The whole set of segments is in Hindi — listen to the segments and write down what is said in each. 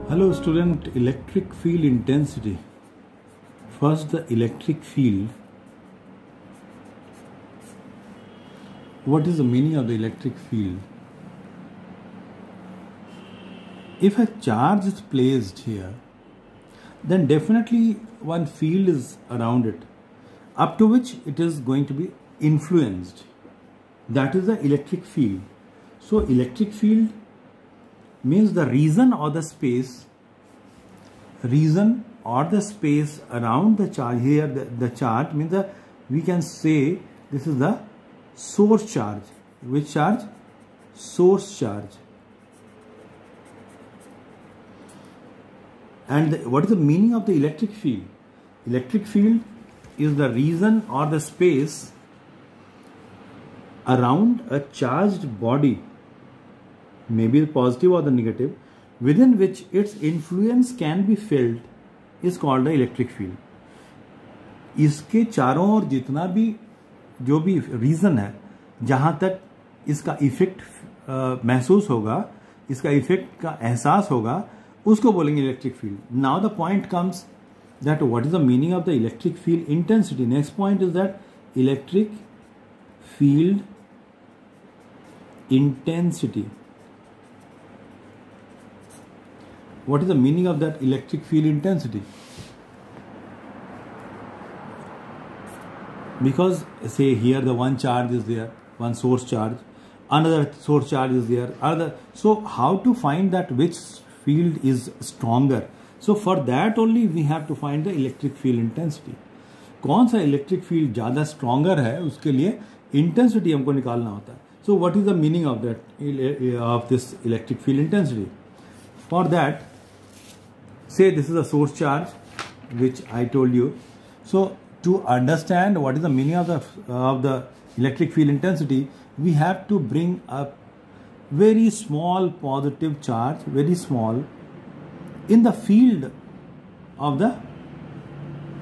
Hello student, electric field intensity. First, the electric field. What is the meaning of the electric field? If a charge is placed here, then definitely one field is around it, up to which it is going to be influenced. That is the electric field. So electric field means the region or the space around the charge. Here the charge means we can say this is the source charge. Which charge? Source charge. And what is the meaning of the electric field? Electric field is the region or the space around a charged body, maybe the positive or the negative, within which its influence can be felt, is called the electric field. इसके चारों ओर जितना भी जो भी रीजन है, जहां तक इसका इफेक्ट महसूस होगा, इसका इफेक्ट का एहसास होगा, उसको बोलेंगे electric field. Now the point comes that what is the meaning of the electric field intensity. Next point is that electric field intensity. What is the meaning of that electric field intensity? Because say here the one charge is there, one source charge, another source charge is there, so how to find that which field is stronger? So for that only we have to find the electric field intensity. कौन सा electric field ज़्यादा stronger है, उसके लिए intensity हमको निकालना होता है. So what is the meaning of that, of this electric field intensity? For that, say this is a source charge which I told you. So to understand what is the meaning of the electric field intensity, we have to bring a very small positive charge, very small, in the field of the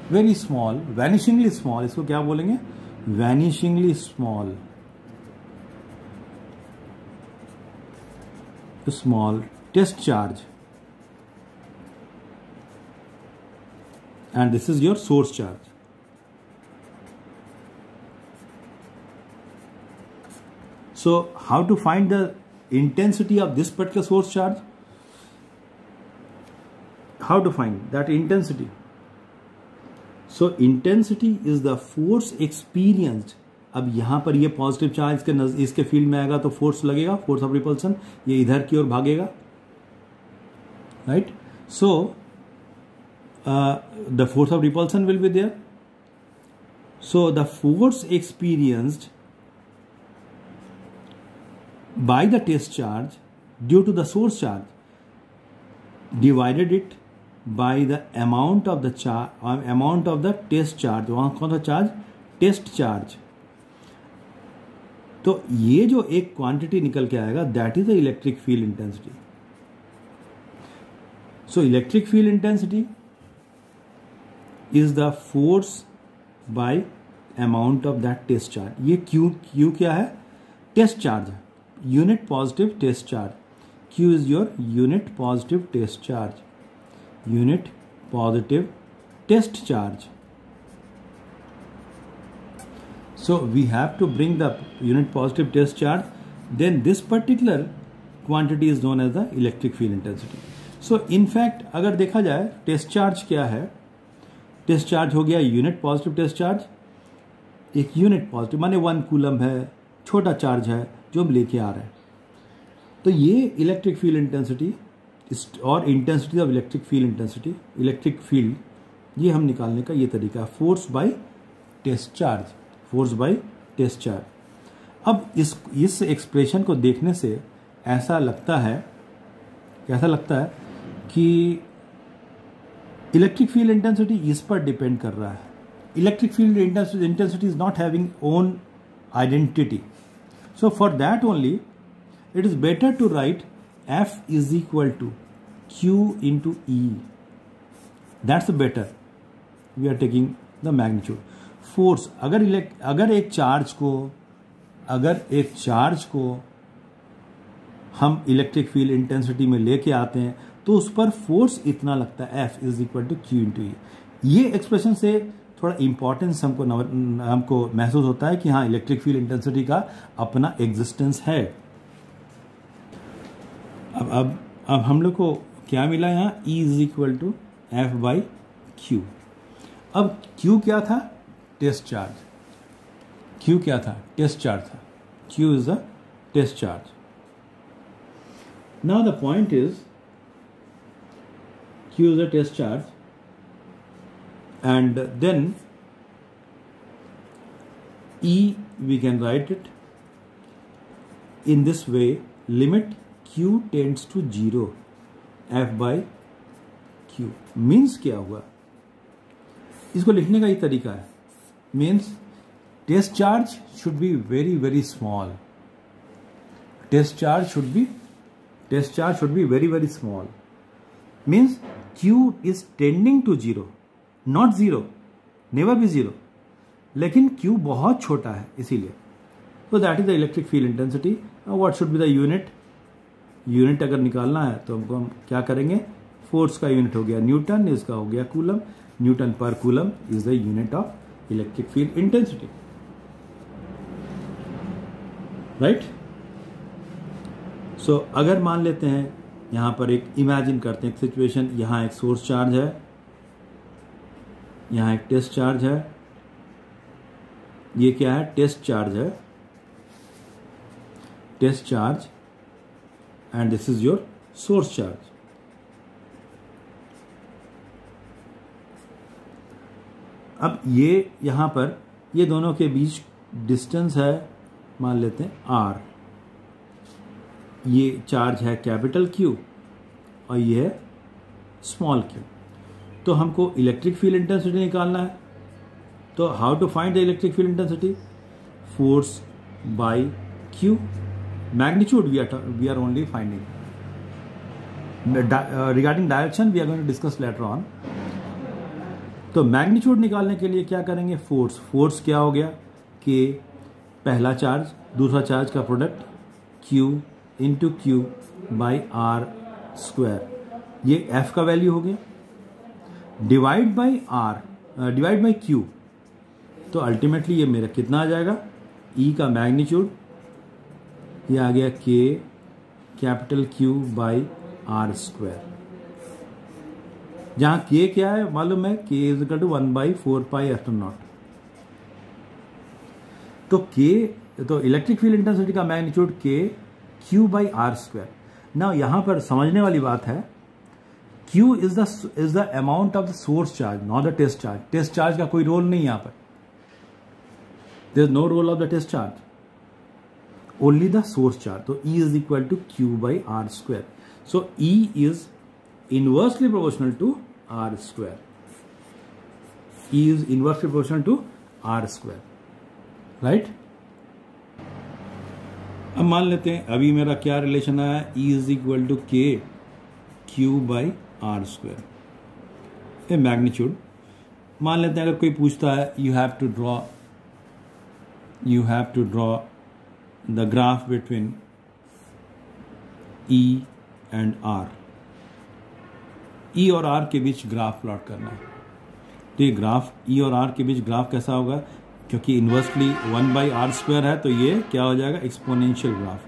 very small, vanishingly small. इसको क्या बोलेंगे? Vanishingly small. Small test charge, and this is your source charge. So how to find the intensity of this particular source charge? How to find that intensity? So intensity is the force experienced. अब यहाँ पर ये पॉजिटिव चार्ज इसके फील्ड में आएगा तो फोर्स लगेगा, फोर्स ऑफ रिपल्सन, ये इधर की ओर भागेगा, right. So the force of repulsion will be there. So the force experienced by the test charge due to the source charge divided it by the amount of the test charge. वहां कौन सा चार्ज? Test charge. तो ये जो एक क्वांटिटी निकल के आएगा, that is the electric field intensity. So electric field intensity is the force by amount of that test charge. ये क्यू क्या है? टेस्ट चार्ज है, unit positive test charge. Q is your unit positive test charge, unit positive test charge. So we have to bring the unit positive test charge, then this particular quantity is known as the electric field intensity. So in fact अगर देखा जाए टेस्ट चार्ज क्या है, टेस्ट चार्ज हो गया यूनिट पॉजिटिव टेस्ट चार्ज. एक यूनिट पॉजिटिव माने 1 कूलम है, छोटा चार्ज है जो हम लेके आ रहे हैं. तो ये इलेक्ट्रिक फील्ड इंटेंसिटी और intensity of electric field intensity, electric field, ये हम निकालने का ये तरीका, force by test charge, force by test charge. अब इस एक्सप्रेशन को देखने से ऐसा लगता है कि इलेक्ट्रिक फील्ड इंटेंसिटी इस पर डिपेंड कर रहा है. Electric field intensity is not having own identity. So for that only it is better to write F is equal to Q into E. That's better. We are taking the magnitude. Force, अगर एक चार्ज को हम इलेक्ट्रिक फील्ड इंटेंसिटी में लेके आते हैं तो उस पर फोर्स इतना लगता है, F is equal to Q into E। ये एक्सप्रेशन से थोड़ा इंपॉर्टेंस हमको महसूस होता है कि हाँ, इलेक्ट्रिक फील्ड इंटेंसिटी का अपना एग्जिस्टेंस है। अब हम लोग को क्या मिला यहाँ, E is equal to F by Q। अब Q क्या था, टेस्ट चार्ज। Q क्या था, टेस्ट चार्ज था। Q is the test charge. Now the point is Q is a test charge, and then E we can write it in this way, limit Q tends to 0 F by Q। Means क्या हुआ, इसको लिखने का ये तरीका है, means test charge should be very very small, test charge should be very very small, means Q is tending to 0, not 0, never be 0, लेकिन Q बहुत छोटा है इसीलिए। तो that is the electric field intensity. What should be the unit, unit अगर निकालना है तो हमको हम क्या करेंगे, फोर्स का यूनिट हो गया न्यूटन, इसका हो गया कूलम, न्यूटन पर coulomb is the unit of electric field intensity, right. So अगर मान लेते हैं यहां पर एक इमेजिन करते हैं एक सिचुएशन, यहां एक सोर्स चार्ज है, यहां एक टेस्ट चार्ज है, ये क्या है, टेस्ट चार्ज है, test charge, and this is your source charge. अब ये यहां पर ये दोनों के बीच डिस्टेंस है, मान लेते हैं R, ये चार्ज है कैपिटल Q और ये है स्मॉल q। तो हमको इलेक्ट्रिक फील्ड इंटेंसिटी निकालना है, तो how to find the electric field intensity, force by Q, magnitude we are only finding, regarding direction we are going to discuss later on. तो मैग्नीट्यूड निकालने के लिए क्या करेंगे, फोर्स क्या हो गया, K पहला चार्ज, दूसरा चार्ज का product Q into Q by R square, ये F का वैल्यू हो गया, डिवाइड बाई Q, तो अल्टीमेटली ये मेरा कितना आ जाएगा, E का मैग्नीट्यूड, ये आ गया K capital Q by R square, जहां K क्या है मालूम है, K is equal to 1/4 pi epsilon naught. तो K, तो इलेक्ट्रिक फील्ड इंटेंसिटी का magnitude K Q by R square. ना यहां पर समझने वाली बात है, Q is the amount of the source charge, not the test charge. Test charge का कोई रोल नहीं यहां पर, there is no role of the test charge, only the source charge. तो E is equal to Q by R square. So E is inversely proportional to R square, E is inversely proportional to R square, right. अब मान लेते हैं अभी मेरा क्या रिलेशन आया, E is equal to K Q by R square, ये मैग्नीट्यूड। मान लेते हैं अगर कोई पूछता है, you have to draw the graph between E and R, E और R के बीच ग्राफ प्लॉट करना है। तो ये ग्राफ E और R के बीच ग्राफ कैसा होगा, क्योंकि इन्वर्सली 1/R स्क्वायर है, तो ये क्या हो जाएगा, एक्सपोनेंशियल ग्राफ,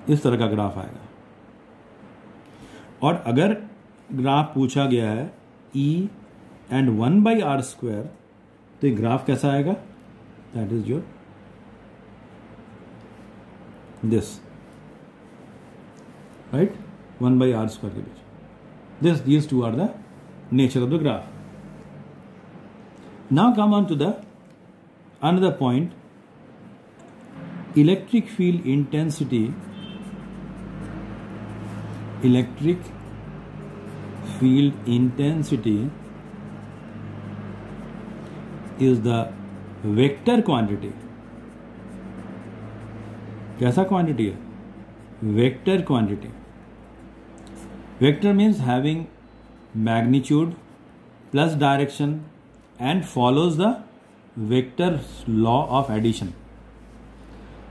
इस तरह का ग्राफ आएगा। और अगर ग्राफ पूछा गया है E एंड 1/R स्क्वायर, तो ये ग्राफ कैसा आएगा, that is your this, right, 1/R square के बीच, these two are the nature of the graph. Now come on to the another point, electric field intensity is the vector quantity। कैसा क्वांटिटी है, vector quantity. Vector means having magnitude plus direction and follows the vector law of addition,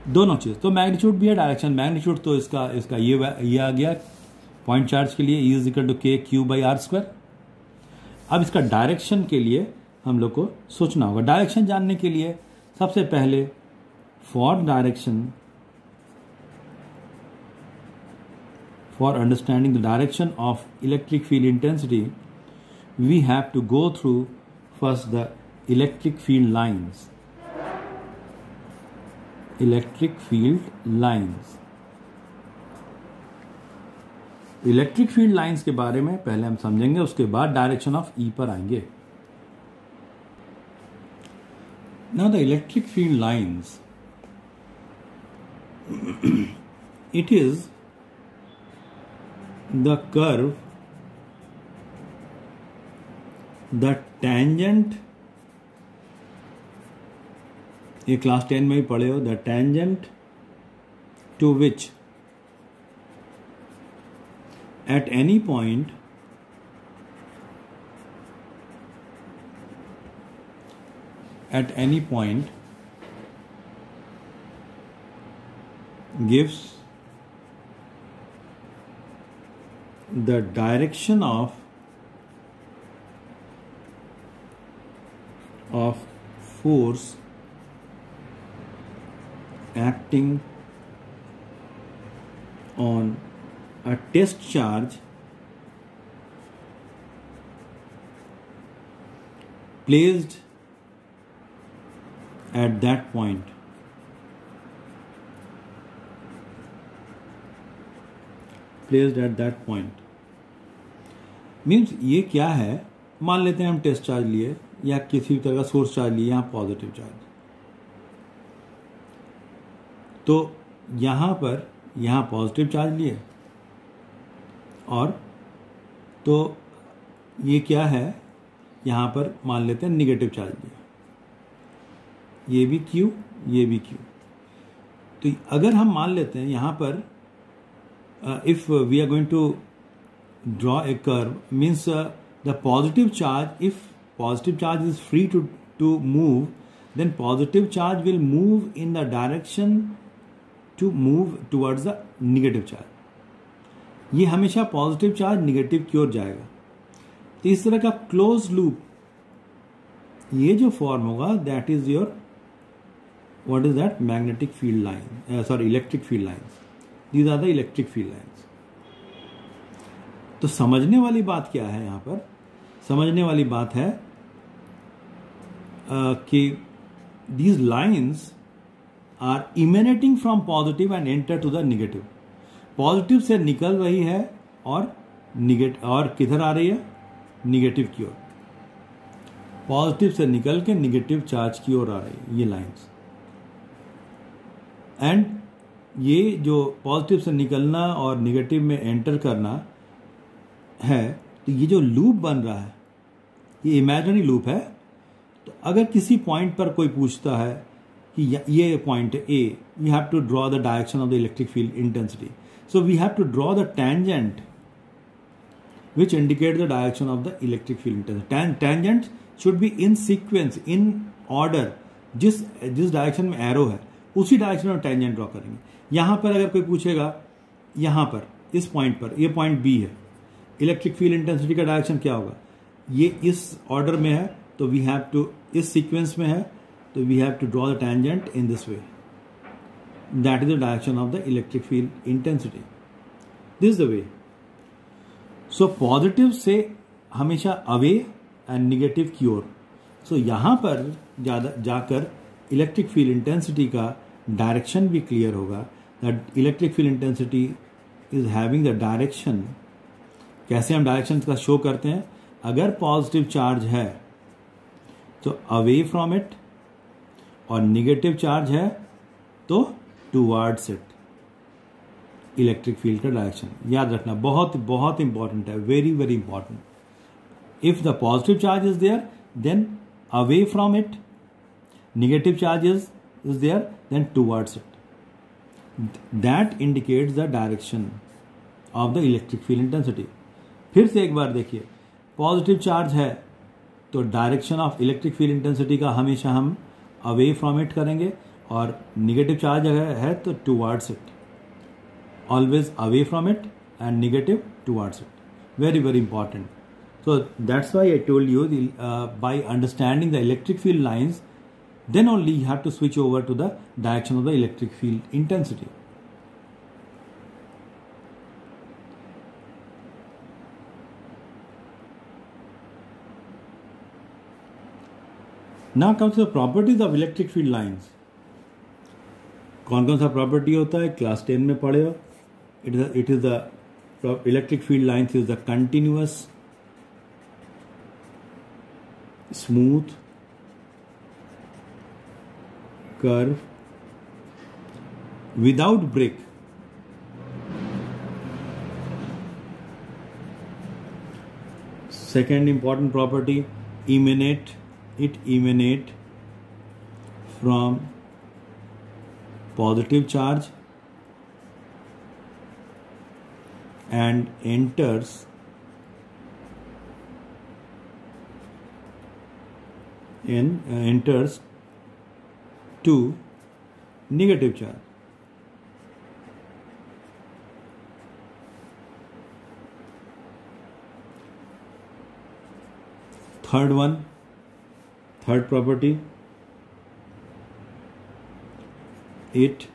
दोनों चीज। तो मैग्नीट्यूड भी है, डायरेक्शन, मैग्नीट्यूड तो इसका ये आ गया पॉइंट चार्ज के लिए E इज इक्वल टू के क्यू बाई आर स्क्वायर। अब इसका डायरेक्शन के लिए हम लोग को सोचना होगा। डायरेक्शन जानने के लिए सबसे पहले for direction, for understanding the direction of electric field intensity, we have to go through first the electric field lines. Electric field lines. Electric field lines के बारे में पहले हम समझेंगे, उसके बाद डायरेक्शन ऑफ ई पर आएंगे। Now the electric field lines, it is the curve, the tangent, ये क्लास 10 में ही पढ़े हो, the tangent to which at any point gives the direction of force acting on a test charge placed at that point. Means ये क्या है, मान लेते हैं हम टेस्ट चार्ज लिए या किसी तरह का सोर्स चार्ज लिए, यहाँ पॉजिटिव चार्ज, तो यहाँ पॉजिटिव चार्ज लिए, और तो ये क्या है, यहाँ पर मान लेते हैं निगेटिव चार्ज लिए, ये भी Q, ये भी Q। तो अगर हम मान लेते हैं यहाँ पर if we are going to draw a curve, means the positive charge, if positive charge is free to move, then positive charge will move in the direction to move towards the negative charge. ये हमेशा पॉजिटिव चार्ज निगेटिव की ओर जाएगा। तो इस तरह का क्लोज लूप ये जो फॉर्म होगा, that is your, what is that, magnetic field line, sorry electric field lines. These are the electric field lines. तो समझने वाली बात क्या है यहां पर? समझने वाली बात है कि these lines are emanating from positive and enter to the negative. Positive से निकल रही है और किधर आ रही है, निगेटिव की ओर। पॉजिटिव से निकल के निगेटिव चार्ज की ओर आ रही है ये लाइंस। एंड ये जो पॉजिटिव से निकलना और निगेटिव में एंटर करना है, तो ये जो लूप बन रहा है ये इमेजिनरी लूप है। तो अगर किसी पॉइंट पर कोई पूछता है कि ये point A, you have to draw the direction of the electric field intensity, so we have to draw the tangent which indicate the direction of the electric field intensity. Tangent should be in sequence, in order, जिस डायरेक्शन में एरो है उसी डायरेक्शन में टेंजेंट ड्रॉ करेंगे। यहां पर अगर कोई पूछेगा, यहां पर इस पॉइंट पर, ये पॉइंट बी है, इलेक्ट्रिक फील्ड इंटेंसिटी का डायरेक्शन क्या होगा, ये इस ऑर्डर में है, तो वी हैव टू, इस सीक्वेंस में है, तो we have to draw the tangent in this way, that is the direction of the electric field intensity, this is the way. So positive से हमेशा अवे एंड निगेटिव की ओर। सो यहां पर जाकर इलेक्ट्रिक फील्ड इंटेंसिटी का डायरेक्शन भी क्लियर होगा, that electric field intensity is having the direction. कैसे हम डायरेक्शन का शो करते हैं, अगर पॉजिटिव चार्ज है तो अवे फ्रॉम इट, और निगेटिव चार्ज है तो टुवर्ड्स इट, इलेक्ट्रिक फील्ड का डायरेक्शन याद रखना, बहुत बहुत इंपॉर्टेंट है, very very important. If the positive charge is there then away from it, negative charge is there then towards it, that indicates the direction of the electric field intensity। फिर से एक बार देखिए, पॉजिटिव चार्ज है तो direction of electric field intensity का हमेशा हम अवे फ्रॉम इट करेंगे, और निगेटिव चार्ज है तो towards it, always away from it and negative towards it. Very, very important. So that's why I told you by understanding the electric field lines, then only you have to switch over to the direction of the electric field intensity. Now comes the properties of electric field lines. कौन कौन सा प्रॉपर्टी होता है क्लास 10 में पढ़े हो. It is the electric field lines is the continuous, smooth curve without break. Second important property, it emanate from positive charge and enters to negative charge. Third property, it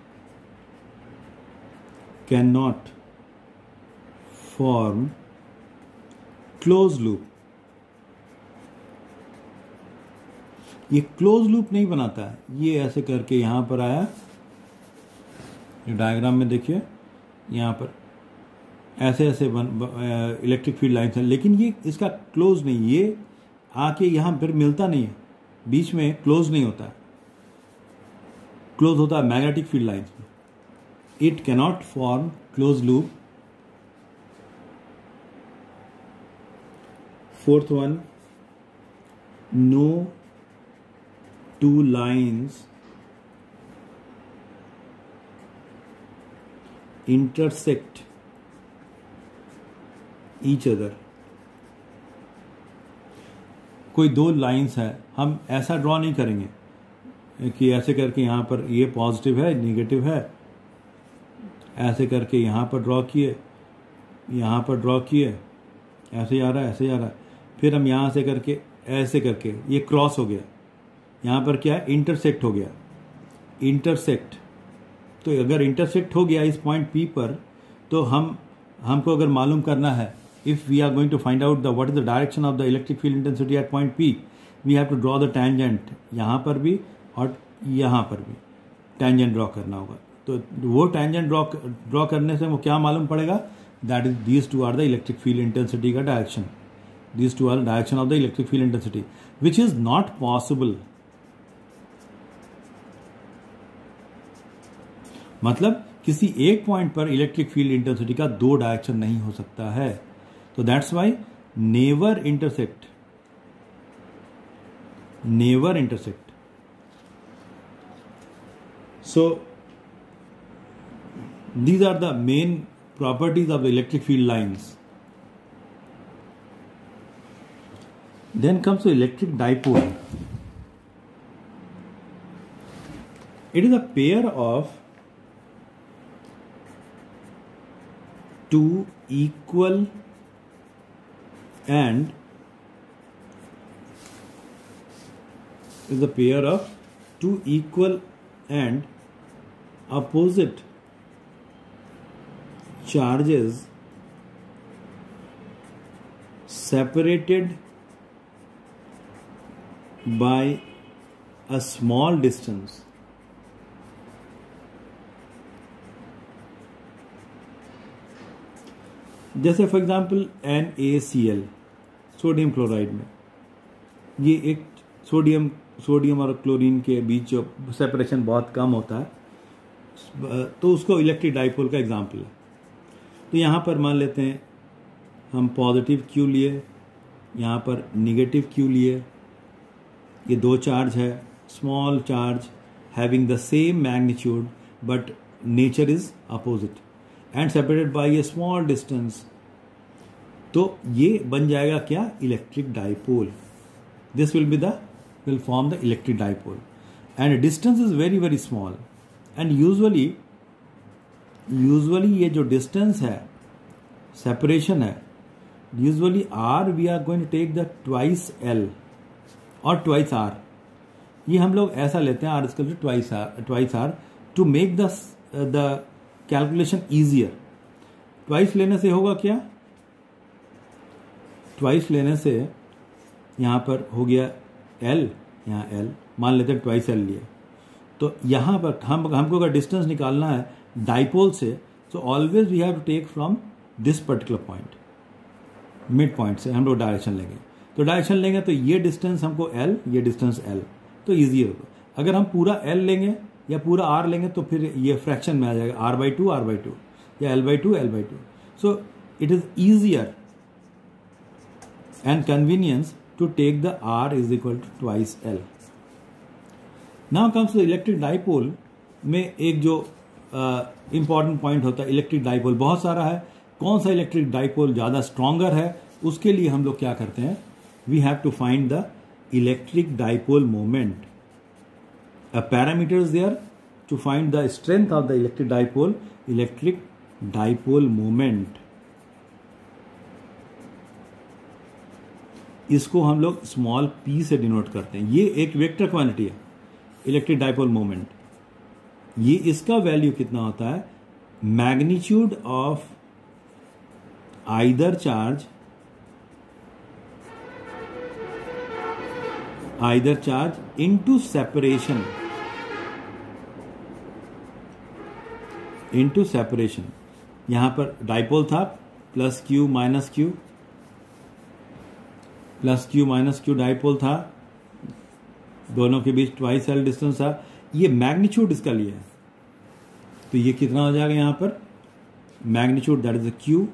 cannot form closed loop. ये क्लोज लूप नहीं बनाता है. ये ऐसे करके यहां पर आया, ये डायग्राम में देखिए, यहां पर ऐसे ऐसे इलेक्ट्रिक फील्ड लाइन्स है, लेकिन ये इसका क्लोज नहीं, ये आके यहां फिर मिलता नहीं है, बीच में क्लोज नहीं होता है. क्लोज होता है मैग्नेटिक फील्ड लाइन्स में. It cannot form close loop. Fourth one, no two lines intersect each other. कोई दो लाइंस है, हम ऐसा ड्रॉ नहीं करेंगे कि ऐसे करके यहाँ पर ये पॉजिटिव है नेगेटिव है, ऐसे करके यहाँ पर ड्रॉ किए, यहाँ पर ड्रॉ किए, ऐसे जा रहा है ऐसे जा रहा है, फिर हम यहाँ से करके ऐसे करके ये क्रॉस हो गया, यहाँ पर क्या है इंटरसेक्ट हो गया. इंटरसेक्ट, तो अगर इंटरसेक्ट हो गया इस पॉइंट P पर, तो हमको अगर मालूम करना है, if we are going to find out the what is the direction of the electric field intensity at point P, we have to draw the tangent. यहाँ पर भी और यहाँ पर भी टैंजेंट ड्रॉ करना होगा. तो वो टैंजेंट ड्रॉ करने से वो क्या मालूम पड़ेगा, that is these two are the electric field intensity का direction. These two are direction of the electric field intensity, which is not possible. मतलब किसी एक पॉइंट पर इलेक्ट्रिक फील्ड इंटेंसिटी का दो डायरेक्शन नहीं हो सकता है. तो that's why never intersect. So these are the main properties of the electric field lines. Then comes the electric dipole. It is a pair of two equal and is a pair of two equal and opposite charges separated by a small distance. जैसे for example NaCl, sodium chloride में ये एक सोडियम और क्लोरीन के बीच जो सेपरेशन बहुत कम होता है, तो उसको इलेक्ट्रिक डाइपोल का एग्जाम्पल है. तो यहाँ पर मान लेते हैं हम पॉजिटिव Q लिए, यहाँ पर निगेटिव Q लिए. ये दो चार्ज है, small charge having the same magnitude but nature is opposite and separated by A small distance. तो ये बन जाएगा क्या, electric dipole. This will form the electric dipole, and distance is very very small, and usually ये जो distance है separation है, usually R we are going to take the twice L और twice R. ये हम लोग ऐसा लेते हैं R is equal to twice R to make the calculation easier. Twice लेने से होगा क्या? Twice लेने से यहाँ पर हो गया L, यहाँ L मान लेते हैं twice L लिए, तो यहाँ पर हमको अगर डिस्टेंस निकालना है डाइपोल से, so always we have to take from this particular point, mid point से हम लोग डायरेक्शन लेंगे. तो डायरेक्शन लेंगे तो ये डिस्टेंस हमको L, ये डिस्टेंस L, तो ईजी होगा. अगर हम पूरा L लेंगे या पूरा R लेंगे तो फिर ये फ्रैक्शन में आ जाएगा R/2 या L/2. So it is easier and convenience to take the R is equal to twice L. Now comes the electric dipole में एक जो इंपॉर्टेंट पॉइंट होता है, इलेक्ट्रिक डाइपोल बहुत सारा है, कौन सा इलेक्ट्रिक डाइपोल ज़्यादा स्ट्रॉन्गर है, उसके लिए हम लोग क्या करते हैं, we have to find the electric dipole moment. A parameter is there to find the strength of the electric dipole moment. इसको हम लोग स्मॉल p से डिनोट करते हैं. ये एक वेक्टर क्वांटिटी है इलेक्ट्रिक डाइपोल मोमेंट. ये इसका वैल्यू कितना होता है, magnitude of either charge into separation. यहां पर डाइपोल था plus Q minus Q dipole था, दोनों के बीच ट्वाइस L डिस्टेंस था. ये मैग्नीट्यूड इसका लिया है, तो ये कितना हो जाएगा यहाँ पर, magnitude that is Q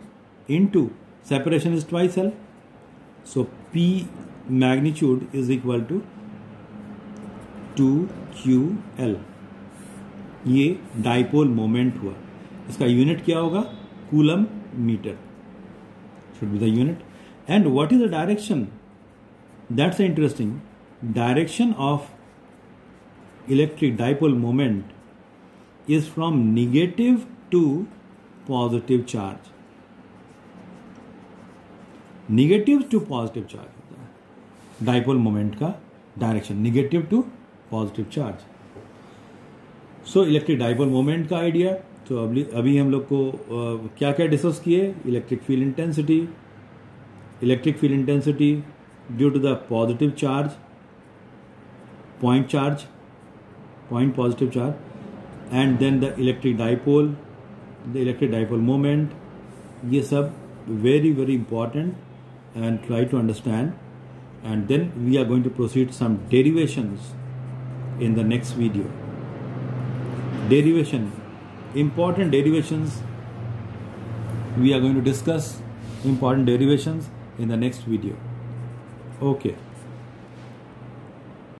into separation is twice L. So P magnitude is equal to 2QL. ये डाइपोल मोमेंट हुआ. इसका यूनिट क्या होगा, coulomb metre should be the unit. And what is the direction, that's interesting. Direction of electric dipole moment is from negative to positive charge. Negative to positive charge होता है dipole moment का direction, negative to positive charge. So electric dipole moment का idea. तो अभी हम लोग को क्या क्या डिस्कस किए, electric field intensity due to the positive charge, point positive charge, and then the electric dipole moment. ये सब very important and try to understand, and then we are going to proceed some derivations in the next video. Important derivations, we are going to discuss important derivations in the next video. Okay.